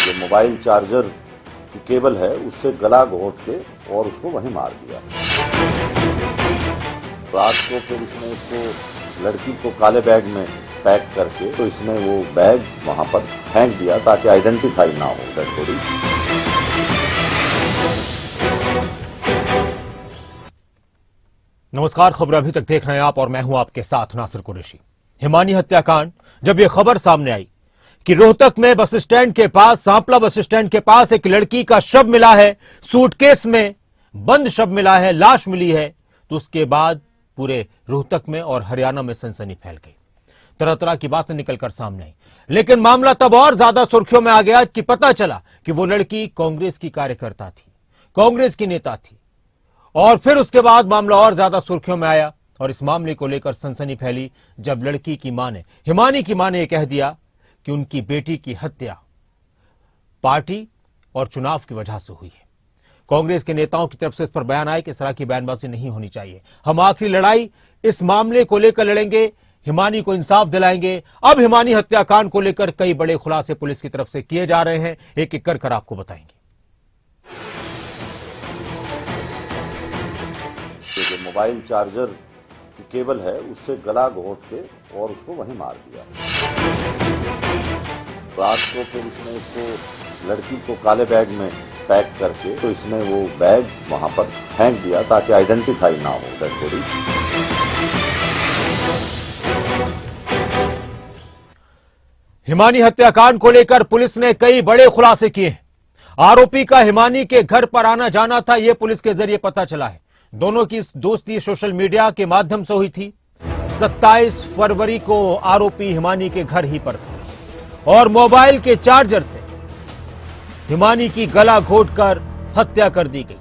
जो mobile charger की cable है उससे गला घोंट के और उसको वहीं मार दिया। रात को फिर इसने इसको लड़की को काले बैग में पैक करके तो इसने वो बैग वहां पर फेंक दिया ताकि आइडेंटिफाई ना हो डेड बॉडी। नमस्कार, खबर अभी तक देख रहे हैं आप और मैं हूं आपके साथ नासिर कुरैशी। हिमानी हत्याकांड, जब यह खबर सामने आई कि रोहतक में बस स्टैंड के पास, सांपला बस स्टैंड के पास एक लड़की का शव मिला है, सूटकेस में बंद शव मिला है, लाश मिली है, तो उसके बाद पूरे रोहतक में और हरियाणा में सनसनी फैल गई। तरह तरह की बातें निकलकर सामने आई, लेकिन मामला तब और ज्यादा सुर्खियों में आ गया कि पता चला कि वो लड़की कांग्रेस की कार्यकर्ता थी, कांग्रेस की नेता थी। और फिर उसके बाद मामला और ज्यादा सुर्खियों में आया और इस मामले को लेकर सनसनी फैली जब लड़की की मां ने, हिमानी की मां ने यह कह दिया कि उनकी बेटी की हत्या पार्टी और चुनाव की वजह से हुई है। कांग्रेस के नेताओं की तरफ से इस पर बयान आए कि इस तरह की बयानबाजी नहीं होनी चाहिए, हम आखिरी लड़ाई इस मामले को लेकर लड़ेंगे, हिमानी को इंसाफ दिलाएंगे। अब हिमानी हत्याकांड को लेकर कई बड़े खुलासे पुलिस की तरफ से किए जा रहे हैं, एक एक कर आपको बताएंगे। जो मोबाइल चार्जर की केबल है उससे गला घोंट के और उसको वहीं मार दिया। रात को फिर इसने इसको लड़की को काले बैग में पैक करके तो इसने वो बैग वहां पर फेंक दिया ताकि आइडेंटिफाई ना हो डेड बॉडी। हिमानी हत्याकांड को लेकर पुलिस ने कई बड़े खुलासे किए हैं। आरोपी का हिमानी के घर पर आना जाना था, यह पुलिस के जरिए पता चला है। दोनों की दोस्ती सोशल मीडिया के माध्यम से हुई थी। 27 फरवरी को आरोपी हिमानी के घर ही पर था और मोबाइल के चार्जर से हिमानी की गला घोंटकर हत्या कर दी गई।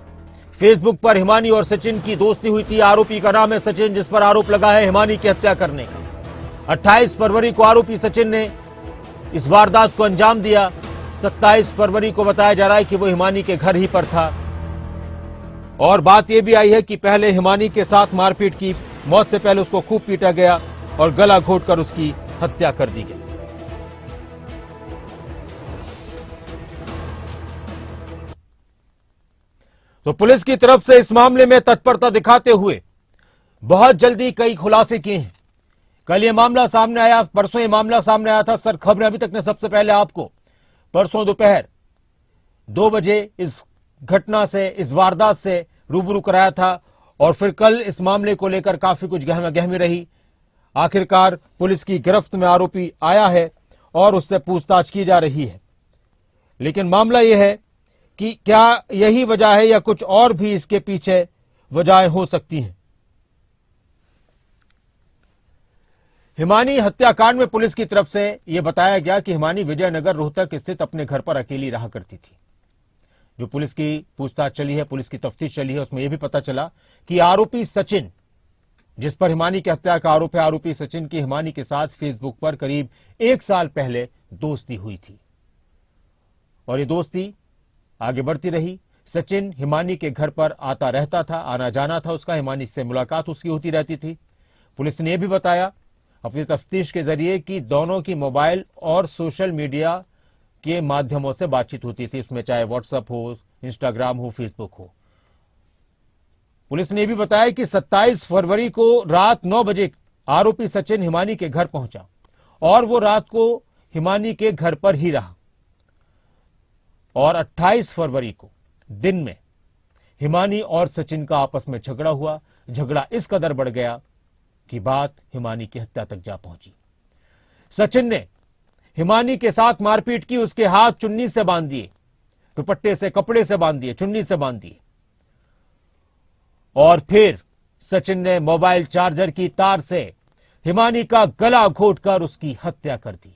फेसबुक पर हिमानी और सचिन की दोस्ती हुई थी। आरोपी का नाम है सचिन, जिस पर आरोप लगा है हिमानी की हत्या करने का। 28 फरवरी को आरोपी सचिन ने इस वारदात को अंजाम दिया। 27 फरवरी को बताया जा रहा है कि वो हिमानी के घर ही पर था। और बात यह भी आई है कि पहले हिमानी के साथ मारपीट की, मौत से पहले उसको खूब पीटा गया और गला घोंटकर उसकी हत्या कर दी गई। तो पुलिस की तरफ से इस मामले में तत्परता दिखाते हुए बहुत जल्दी कई खुलासे किए हैं। कल ये मामला सामने आया, परसों ये मामला सामने आया था। सर खबर अभी तक ने सबसे पहले आपको परसों दोपहर 2 बजे इस घटना से, इस वारदात से रूबरू कराया था और फिर कल इस मामले को लेकर काफी कुछ गहमी रही। आखिरकार पुलिस की गिरफ्त में आरोपी आया है और उससे पूछताछ की जा रही है। लेकिन मामला यह है कि क्या यही वजह है या कुछ और भी इसके पीछे वजहें हो सकती हैं। हिमानी हत्याकांड में पुलिस की तरफ से यह बताया गया कि हिमानी विजयनगर रोहतक स्थित अपने घर पर अकेली रहा करती थी। जो पुलिस की पूछताछ चली है, पुलिस की तफ्तीश चली है, उसमें यह भी पता चला कि आरोपी सचिन, जिस पर हिमानी की हत्या का आरोप है, आरोपी सचिन की हिमानी के साथ फेसबुक पर करीब 1 साल पहले दोस्ती हुई थी और ये दोस्ती आगे बढ़ती रही। सचिन हिमानी के घर पर आता रहता था, आना जाना था उसका, हिमानी से मुलाकात उसकी होती रहती थी। पुलिस ने यह भी बताया अपनी तफ्तीश के जरिए कि दोनों की मोबाइल और सोशल मीडिया के माध्यमों से बातचीत होती थी, उसमें चाहे व्हाट्सएप हो, इंस्टाग्राम हो, फेसबुक हो। पुलिस ने भी बताया कि 27 फरवरी को रात 9 बजे आरोपी सचिन हिमानी के घर पहुंचा और वो रात को हिमानी के घर पर ही रहा और 28 फरवरी को दिन में हिमानी और सचिन का आपस में झगड़ा हुआ। झगड़ा इस कदर बढ़ गया कि बात हिमानी की हत्या तक जा पहुंची। सचिन ने हिमानी के साथ मारपीट की, उसके हाथ चुन्नी से बांध दिए, दुपट्टे से, कपड़े से बांध दिए, चुन्नी से बांध दिए और फिर सचिन ने मोबाइल चार्जर की तार से हिमानी का गला घोंटकर उसकी हत्या कर दी।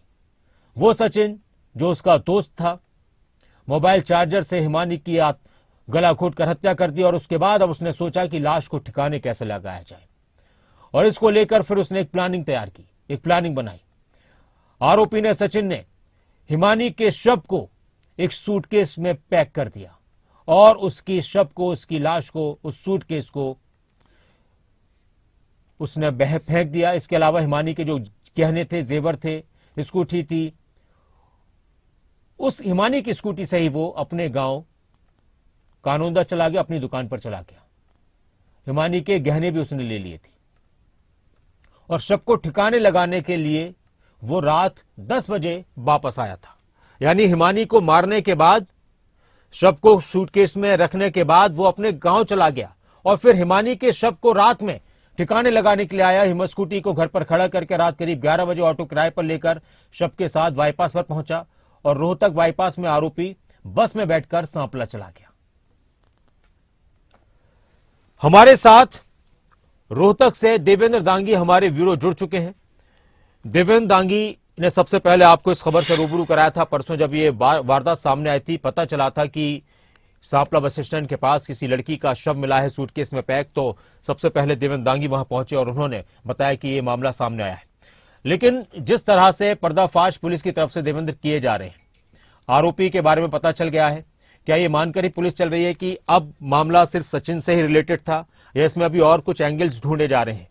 वो सचिन जो उसका दोस्त था, मोबाइल चार्जर से हिमानी की गला घोंटकर हत्या कर दी और उसके बाद अब उसने सोचा कि लाश को ठिकाने कैसे लगाया जाए और इसको लेकर फिर उसने एक प्लानिंग तैयार की, एक प्लानिंग बनाई। आरोपी ने, सचिन ने हिमानी के शव को एक सूटकेस में पैक कर दिया और उसकी शव को, उसकी लाश को, उस सूटकेस को उसने फेंक दिया। इसके अलावा हिमानी के जो गहने थे, जेवर थे, स्कूटी थी, उस हिमानी की स्कूटी से ही वो अपने गांव कानोंदा चला गया, अपनी दुकान पर चला गया। हिमानी के गहने भी उसने ले लिए थे और शव को ठिकाने लगाने के लिए वो रात 10 बजे वापस आया था। यानी हिमानी को मारने के बाद, शव को सूटकेस में रखने के बाद वो अपने गांव चला गया और फिर हिमानी के शव को रात में ठिकाने लगाने के लिए आया। हिम्मत स्कूटी को घर पर खड़ा करके रात करीब 11 बजे ऑटो किराए पर लेकर शव के साथ बाईपास पर पहुंचा और रोहतक बाईपास में आरोपी बस में बैठकर सांपला चला गया। हमारे साथ रोहतक से देवेंद्र दांगी हमारे ब्यूरो जुड़ चुके हैं। देवेंद्र दांगी ने सबसे पहले आपको इस खबर से रूबरू कराया था। परसों जब ये वारदात सामने आई थी, पता चला था कि सांपला बस स्टैंड के पास किसी लड़की का शव मिला है सूटकेस में पैक, तो सबसे पहले देवेंद्र दांगी वहां पहुंचे और उन्होंने बताया कि ये मामला सामने आया है। लेकिन जिस तरह से पर्दाफाश पुलिस की तरफ से देवेंद्र किए जा रहे हैं, आरोपी के बारे में पता चल गया है, क्या ये मानकर ही पुलिस चल रही है कि अब मामला सिर्फ सचिन से ही रिलेटेड था या इसमें अभी और कुछ एंगल्स ढूंढे जा रहे हैं?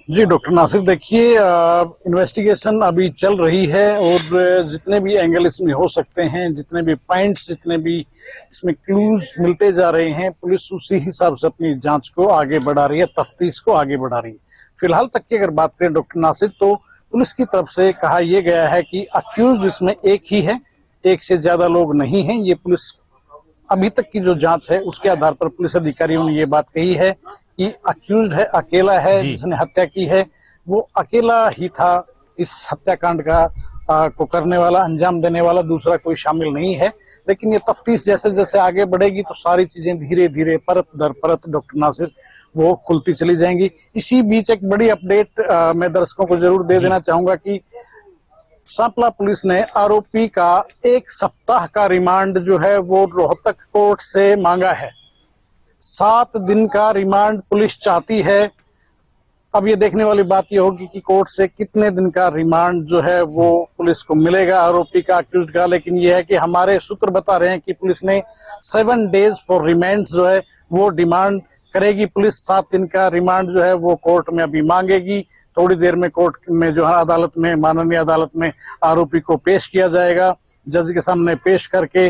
जी डॉक्टर नासिर, देखिए इन्वेस्टिगेशन अभी चल रही है और जितने भी एंगल इसमें हो सकते हैं, जितने भी पॉइंट्स, जितने भी इसमें क्लूज मिलते जा रहे हैं, पुलिस उसी हिसाब से अपनी जांच को आगे बढ़ा रही है, तफ्तीश को आगे बढ़ा रही है। फिलहाल तक की अगर बात करें डॉक्टर नासिर, तो पुलिस की तरफ से कहा यह गया है कि अक्यूज इसमें एक ही है, एक से ज्यादा लोग नहीं हैं। ये पुलिस अभी तक की जो जांच है उसके आधार पर पुलिस अधिकारियों ने ये बात कही है कि अक्यूज्ड है, अकेला है, जिसने हत्या की है वो अकेला ही था इस हत्याकांड का को करने वाला, अंजाम देने वाला, दूसरा कोई शामिल नहीं है। लेकिन ये तफ्तीश जैसे जैसे आगे बढ़ेगी तो सारी चीजें धीरे धीरे परत दर परत डॉक्टर नासिर वो खुलती चली जाएंगी। इसी बीच एक बड़ी अपडेट मैं दर्शकों को जरूर दे देना चाहूंगा कि सांपला पुलिस ने आरोपी का 1 सप्ताह का रिमांड जो है वो रोहतक कोर्ट से मांगा है। 7 दिन का रिमांड पुलिस चाहती है। अब ये देखने वाली बात ये होगी कि कोर्ट से कितने दिन का रिमांड जो है वो पुलिस को मिलेगा आरोपी का, अक्यूज्ड का। लेकिन ये है कि हमारे सूत्र बता रहे हैं कि पुलिस ने 7 डेज फॉर रिमांड जो है वो डिमांड करेगी। पुलिस 7 दिन का रिमांड जो है वो कोर्ट में अभी मांगेगी। थोड़ी देर में कोर्ट में जो है अदालत में, माननीय अदालत में आरोपी को पेश किया जाएगा, जज के सामने पेश करके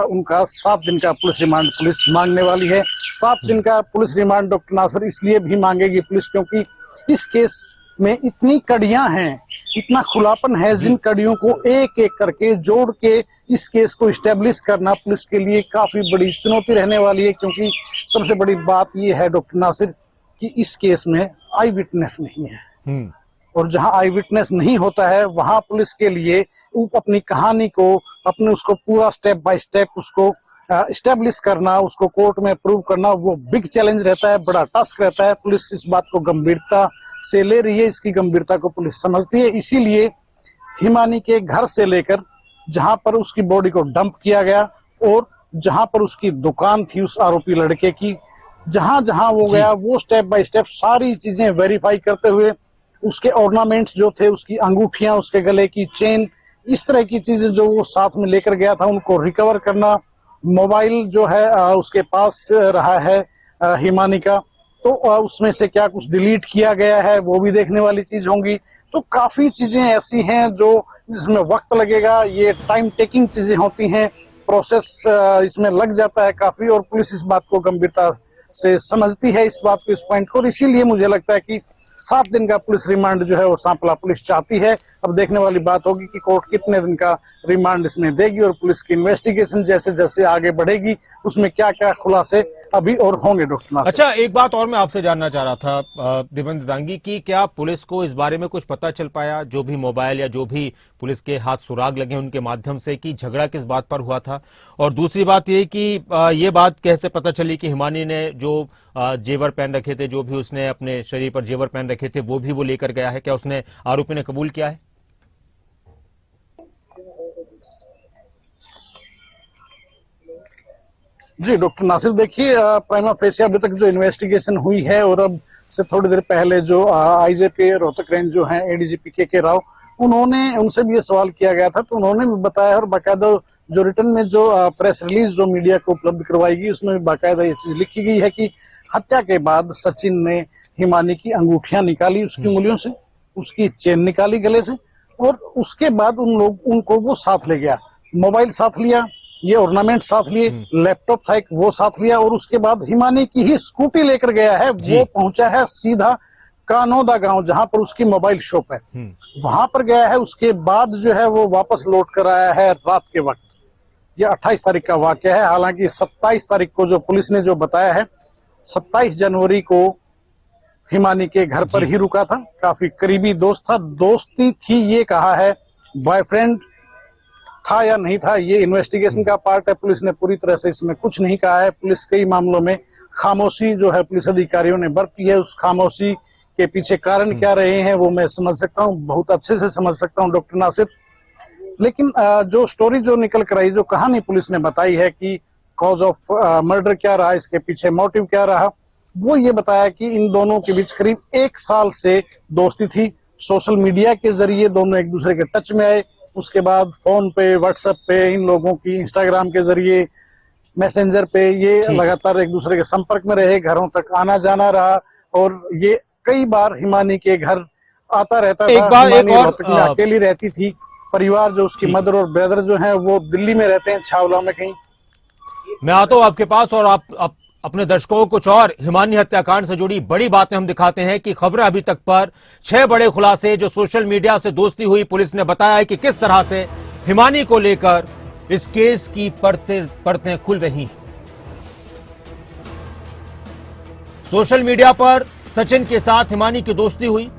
उनका 7 दिन का पुलिस रिमांड पुलिस मांगने वाली है। 7 दिन का पुलिस रिमांड डॉक्टर नासिर इसलिए भी मांगेगी पुलिस क्योंकि इस केस में इतनी कड़ियां हैं, इतना खुलापन है, जिन कड़ियों को एक एक करके जोड़ के इस केस को इस्टेब्लिश करना पुलिस के लिए काफी बड़ी चुनौती रहने वाली है। क्योंकि सबसे बड़ी बात यह है डॉक्टर नासिर कि इस केस में आई विटनेस नहीं है और जहां आई विटनेस नहीं होता है वहां पुलिस के लिए अपनी कहानी को, अपने उसको पूरा स्टेप बाय स्टेप उसको इस्टेब्लिश करना, उसको कोर्ट में प्रूव करना, वो बिग चैलेंज रहता है, बड़ा टास्क रहता है। पुलिस इस बात को गंभीरता से ले रही है, इसकी गंभीरता को पुलिस समझती है। इसीलिए हिमानी के घर से लेकर जहां पर उसकी बॉडी को डंप किया गया और जहां पर उसकी दुकान थी उस आरोपी लड़के की, जहां जहां वो गया वो स्टेप बाय स्टेप सारी चीजें वेरीफाई करते हुए उसके ऑर्नामेंट्स जो थे, उसकी अंगूठियां, उसके गले की चेन, इस तरह की चीजें जो वो साथ में लेकर गया था उनको रिकवर करना। मोबाइल जो है उसके पास रहा है हिमानी का, तो उसमें से क्या कुछ डिलीट किया गया है वो भी देखने वाली चीज होंगी। तो काफी चीजें ऐसी हैं जो जिसमें वक्त लगेगा, ये टाइम टेकिंग चीजें होती हैं, प्रोसेस इसमें लग जाता है काफी और पुलिस इस बात को गंभीरता से समझती है, इस बात को, इस पॉइंट को। और इसीलिए मुझे लगता है कि 7 दिन का पुलिस रिमांड जो है वो सांपला पुलिस चाहती है। अब देखने वाली बात होगी कि कोर्ट कितने दिन का रिमांड इसमें देगी और पुलिस की इन्वेस्टिगेशन जैसे जैसे आगे बढ़ेगी उसमें क्या क्या खुलासे अभी और होंगे डॉक्टर नासिर। अच्छा, एक बात और मैं आपसे जानना चाह रहा था देवेंद्र दांगी की, क्या पुलिस को इस बारे में कुछ पता चल पाया, जो भी मोबाइल या जो भी पुलिस के हाथ सुराग लगे उनके माध्यम से, कि झगड़ा किस बात पर हुआ था? और दूसरी बात ये कि ये बात कैसे पता चली कि हिमानी ने जो जेवर पहन रखे थे, जो भी उसने अपने शरीर पर जेवर पहन रखे थे वो भी वो लेकर गया है? क्या उसने, आरोपी ने कबूल किया है? जी डॉक्टर नासिर, देखिए प्राइमा फेसिया अभी तक जो इन्वेस्टिगेशन हुई है और अब से थोड़ी देर पहले जो आईजीपी रोहतक रेंज जो हैं एडीजीपी के राव, उनसे भी ये सवाल किया गया था तो उन्होंने भी बताया और बाकायदा जो रिटर्न में जो प्रेस रिलीज जो मीडिया को उपलब्ध करवाएगी उसमें भी बाकायदा ये चीज लिखी गई है कि हत्या के बाद सचिन ने हिमानी की अंगूठियां निकाली उसकी उंगलियों से, उसकी चेन निकाली गले से, और उसके बाद उनको वो साथ ले गया, मोबाइल साथ लिया, ये ऑर्नामेंट साथ लिए, लैपटॉप था एक वो साथ लिया, और उसके बाद हिमानी की ही स्कूटी लेकर गया है। वो पहुंचा है सीधा कानोदा गांव जहां पर उसकी मोबाइल शॉप है, वहां पर गया है। उसके बाद जो है वो वापस लौट कर आया है रात के वक्त। ये 28 तारीख का वाकया है। हालांकि 27 तारीख को जो पुलिस ने जो बताया है, 27 जनवरी को हिमानी के घर पर ही रुका था, काफी करीबी दोस्त था, दोस्ती थी ये कहा है, बॉयफ्रेंड था या नहीं था ये इन्वेस्टिगेशन का पार्ट है। पुलिस ने पूरी तरह से इसमें कुछ नहीं कहा है। पुलिस कई मामलों में खामोशी जो है पुलिस अधिकारियों ने बरती है, उस खामोशी के पीछे कारण क्या रहे हैं वो मैं समझ सकता हूँ, बहुत अच्छे से समझ सकता हूँ डॉक्टर नासिर। लेकिन जो स्टोरी जो निकल कर आई, जो कहानी पुलिस ने बताई है कि कॉज ऑफ मर्डर क्या रहा, इसके पीछे मोटिव क्या रहा, वो ये बताया कि इन दोनों के बीच करीब 1 साल से दोस्ती थी। सोशल मीडिया के जरिए दोनों एक दूसरे के टच में आए, उसके बाद फोन पे, व्हाट्सएप पे, इन लोगों की इंस्टाग्राम के जरिए, मैसेंजर पे ये लगातार एक दूसरे के संपर्क में रहे, घरों तक आना जाना रहा, और ये कई बार हिमानी के घर आता रहता था। हिमानी रोहतक में अकेली रहती थी, परिवार जो उसकी मदर और ब्रदर जो हैं वो दिल्ली में रहते हैं, छावला में कहीं। मैं आता हूं आपके पास और आप अपने दर्शकों को कुछ और हिमानी हत्याकांड से जुड़ी बड़ी बातें हम दिखाते हैं कि खबरें अभी तक पर 6 बड़े खुलासे जो सोशल मीडिया से दोस्ती हुई, पुलिस ने बताया है कि किस तरह से हिमानी को लेकर इस केस की परतें खुल रही हैं। सोशल मीडिया पर सचिन के साथ हिमानी की दोस्ती हुई,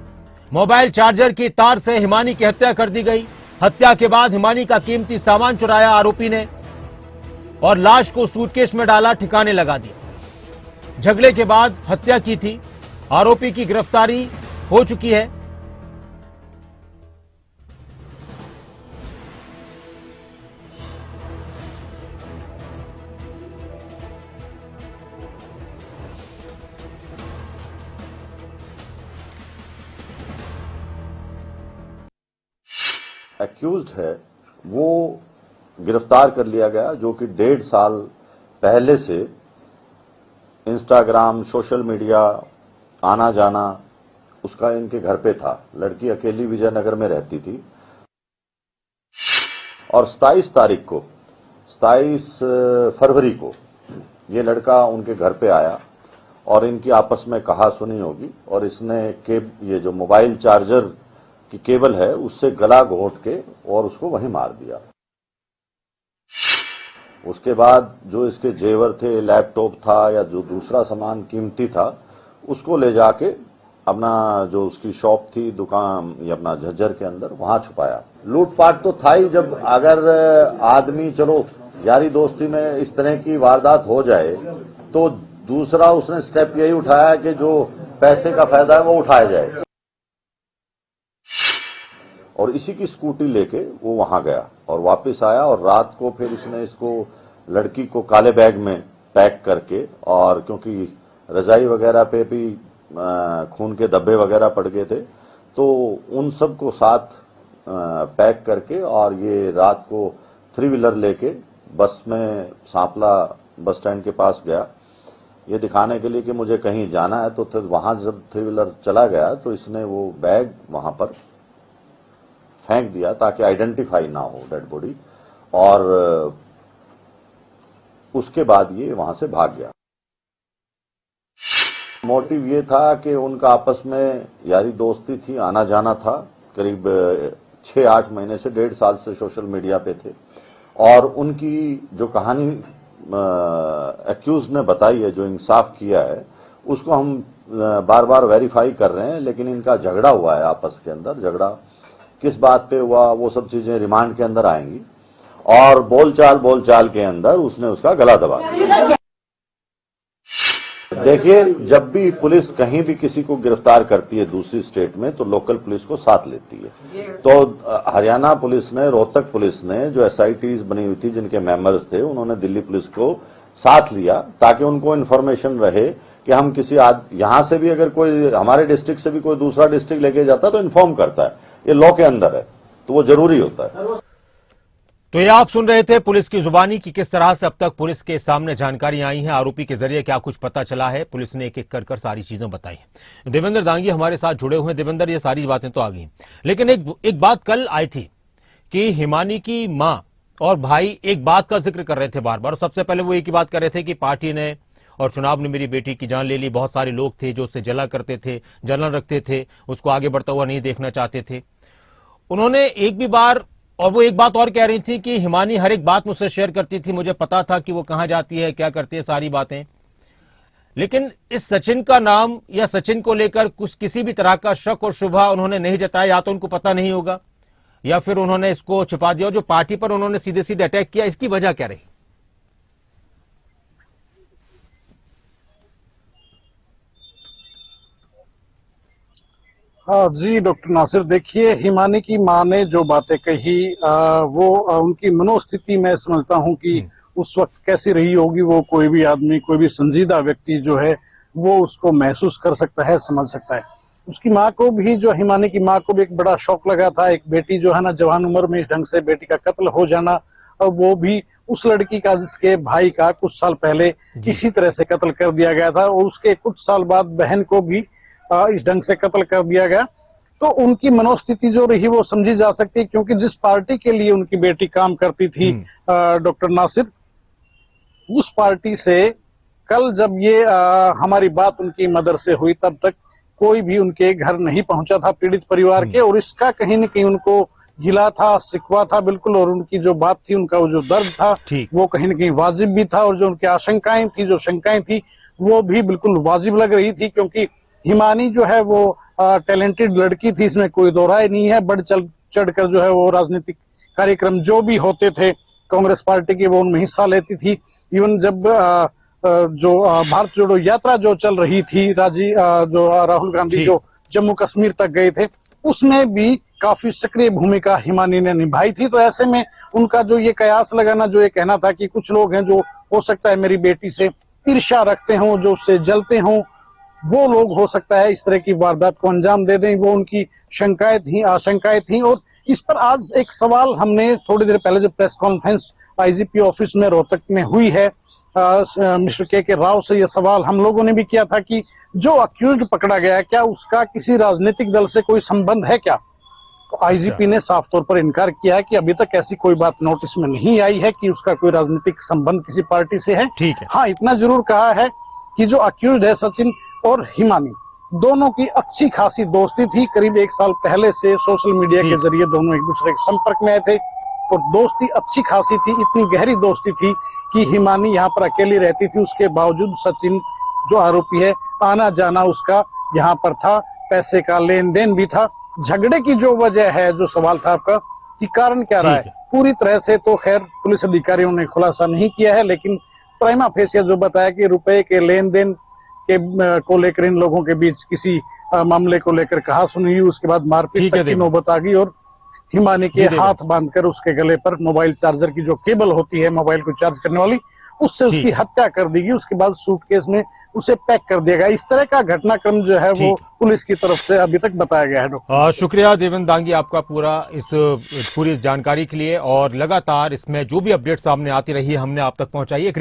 मोबाइल चार्जर की तार से हिमानी की हत्या कर दी गई। हत्या के बाद हिमानी का कीमती सामान चुराया आरोपी ने और लाश को सूटकेस में डाला, ठिकाने लगा दिया। झगड़े के बाद हत्या की थी। आरोपी की गिरफ्तारी हो चुकी है। एक्यूज्ड है वो गिरफ्तार कर लिया गया, जो कि 1.5 साल पहले से इंस्टाग्राम, सोशल मीडिया आना जाना उसका इनके घर पे था। लड़की अकेली विजयनगर में रहती थी और 27 फरवरी को ये लड़का उनके घर पे आया और इनकी आपस में कहा सुनी होगी, और इसने ये जो मोबाइल चार्जर की केबल है उससे गला घोंट के और उसको वहीं मार दिया। उसके बाद जो इसके जेवर थे, लैपटॉप था या जो दूसरा सामान कीमती था, उसको ले जाके अपना जो उसकी शॉप थी, दुकान या अपना झज्जर के अंदर, वहां छुपाया। लूटपाट तो था ही। जब अगर आदमी चलो यारी दोस्ती में इस तरह की वारदात हो जाए तो दूसरा उसने स्टेप यही उठाया कि जो पैसे का फायदा है वो उठाया जाए, और इसी की स्कूटी लेके वो वहां गया और वापस आया, और रात को फिर इसने इसको लड़की को काले बैग में पैक करके, और क्योंकि रजाई वगैरह पे भी खून के धब्बे वगैरह पड़ गए थे, तो उन सब को साथ पैक करके और ये रात को 3 व्हीलर लेके बस में सांपला बस स्टैंड के पास गया, ये दिखाने के लिए कि मुझे कहीं जाना है। तो फिर वहां जब 3 व्हीलर चला गया तो इसने वो बैग वहां पर फेंक दिया ताकि आइडेंटिफाई ना हो डेड बॉडी, और उसके बाद ये वहां से भाग गया। मोटिव ये था कि उनका आपस में यारी दोस्ती थी, आना जाना था। करीब 6-8 महीने से 1.5 साल से सोशल मीडिया पे थे, और उनकी जो कहानी एक्यूज ने बताई है, जो इंसाफ किया है, उसको हम बार बार वेरीफाई कर रहे हैं। लेकिन इनका झगड़ा हुआ है आपस के अंदर, झगड़ा किस बात पे हुआ वो सब चीजें रिमांड के अंदर आएंगी, और बोलचाल के अंदर उसने उसका गला दबा दिया। देखिए, जब भी पुलिस कहीं भी किसी को गिरफ्तार करती है दूसरी स्टेट में तो लोकल पुलिस को साथ लेती है। तो हरियाणा पुलिस ने, रोहतक पुलिस ने, जो एसआईटीज बनी हुई थी जिनके मेंबर्स थे, उन्होंने दिल्ली पुलिस को साथ लिया ताकि उनको इन्फॉर्मेशन रहे कि हम किसी यहां से भी अगर कोई हमारे डिस्ट्रिक्ट से भी कोई दूसरा डिस्ट्रिक्ट लेके जाता है तो इन्फॉर्म करता है। ये लॉ के अंदर है, तो वो जरूरी होता है। तो ये आप सुन रहे थे पुलिस की जुबानी की किस तरह से अब तक पुलिस के सामने जानकारी आई है, आरोपी के जरिए क्या कुछ पता चला है। पुलिस ने एक एक कर सारी चीजें बताई हैं। देवेंद्र दांगी हमारे साथ जुड़े हुए हैं। देवेंद्र, ये सारी बातें तो आ गई, लेकिन एक बात कल आई थी कि हिमानी की मां और भाई एक बात का जिक्र कर रहे थे बार बार। सबसे पहले वो एक ही बात कर रहे थे कि पार्टी ने और चुनाव ने मेरी बेटी की जान ले ली। बहुत सारे लोग थे जो उससे जला करते थे, जलन रखते थे, उसको आगे बढ़ता हुआ नहीं देखना चाहते थे। उन्होंने एक भी बार, और वो एक बात और कह रही थी कि हिमानी हर एक बात मुझसे शेयर करती थी, मुझे पता था कि वो कहां जाती है, क्या करती है, सारी बातें। लेकिन इस सचिन का नाम या सचिन को लेकर कुछ किसी भी तरह का शक और शुबा उन्होंने नहीं जताया। या तो उनको पता नहीं होगा या फिर उन्होंने इसको छिपा दिया। जो पार्टी पर उन्होंने सीधे सीधे अटैक किया, इसकी वजह क्या रही? हाँ जी डॉक्टर नासिर, देखिए हिमानी की मां ने जो बातें कही वो उनकी मनोस्थिति मैं समझता हूं कि उस वक्त कैसी रही होगी, वो कोई भी आदमी, कोई भी संजीदा व्यक्ति जो है वो उसको महसूस कर सकता है, समझ सकता है। उसकी माँ को भी, जो हिमानी की माँ को भी एक बड़ा शौक लगा था। एक बेटी जो है ना, जवान उम्र में इस ढंग से बेटी का कत्ल हो जाना, और वो भी उस लड़की का जिसके भाई का कुछ साल पहले इसी तरह से कत्ल कर दिया गया था, और उसके कुछ साल बाद बहन को भी इस ढंग से कत्ल कर दिया गया। तो उनकी मनोस्थिति जो रही वो समझी जा सकती है, क्योंकि जिस पार्टी के लिए उनकी बेटी काम करती थी डॉक्टर नासिर, उस पार्टी से कल जब ये हमारी बात उनकी मदर से हुई, तब तक कोई भी उनके घर नहीं पहुंचा था पीड़ित परिवार के, और इसका कहीं न कहीं उनको गिला था, शिकवा था बिल्कुल। और उनकी जो बात थी, उनका वो जो दर्द था वो कहीं न कहीं वाजिब भी था, और जो उनकी आशंकाएं थी, जो शंकाएं थी, वो भी बिल्कुल वाजिब लग रही थी। क्योंकि हिमानी जो है वो टैलेंटेड लड़की थी, इसमें कोई दो राय नहीं है। बढ़ चढ़कर जो है वो राजनीतिक कार्यक्रम जो भी होते थे कांग्रेस पार्टी के, वो उनमें हिस्सा लेती थी। इवन जब जो भारत जोड़ो यात्रा जो चल रही थी, जो राहुल गांधी जो जम्मू कश्मीर तक गए थे, उसमें भी काफी सक्रिय भूमिका हिमानी ने निभाई थी। तो ऐसे में उनका जो ये कयास लगाना, जो ये कहना था कि कुछ लोग हैं जो हो सकता है मेरी बेटी से ईर्ष्या रखते हों, जो उससे जलते हों, वो लोग हो सकता है इस तरह की वारदात को अंजाम दे दें, वो उनकी शंकाएं थी, आशंकाएं थी। और इस पर आज एक सवाल हमने थोड़ी देर पहले जब प्रेस कॉन्फ्रेंस आईजीपी ऑफिस में रोहतक में हुई है, मिस्टर के राव से यह सवाल हम लोगों ने भी किया था कि जो अक्यूज्ड पकड़ा गया है, क्या उसका किसी राजनीतिक दल से कोई संबंध है क्या? तो आईजीपी ने साफ तौर पर इनकार किया है कि अभी तक ऐसी कोई बात नोटिस में नहीं आई है कि उसका कोई राजनीतिक संबंध किसी पार्टी से है। ठीक है। हाँ, इतना जरूर कहा है कि जो अक्यूज्ड है सचिन और हिमानी, दोनों की अच्छी खासी दोस्ती थी। करीब 1 साल पहले से सोशल मीडिया के जरिए दोनों एक दूसरे के संपर्क में आए थे, और दोस्ती अच्छी खासी थी। इतनी गहरी दोस्ती थी कि हिमानी यहाँ पर अकेली रहती थी, उसके बावजूद सचिन जो आरोपी है, आना जाना उसका यहाँ पर था, पैसे का लेन देन भी था। झगड़े की जो वजह है, जो सवाल था आपका कि कारण क्या रहा है, पूरी तरह से तो खैर पुलिस अधिकारियों ने खुलासा नहीं किया है, लेकिन प्राइमा फेसिया जो बताया कि रुपए के लेन देन के को लेकर इन लोगों के बीच किसी मामले को लेकर कहासुनी हुई, उसके बाद मारपीट तक की नौबत आ गई, और हिमानी के हाथ बांधकर उसके गले पर मोबाइल चार्जर की जो केबल होती है मोबाइल को चार्ज करने वाली, उससे उसकी हत्या कर दी गई। उसके बाद सूटकेस में उसे पैक कर दिया गया। इस तरह का घटनाक्रम जो है वो पुलिस की तरफ से अभी तक बताया गया है। डॉक्टर शुक्रिया देवेंद्र दांगी आपका पूरी इस जानकारी के लिए, और लगातार इसमें जो भी अपडेट सामने आती रही हमने आप तक पहुंचाई।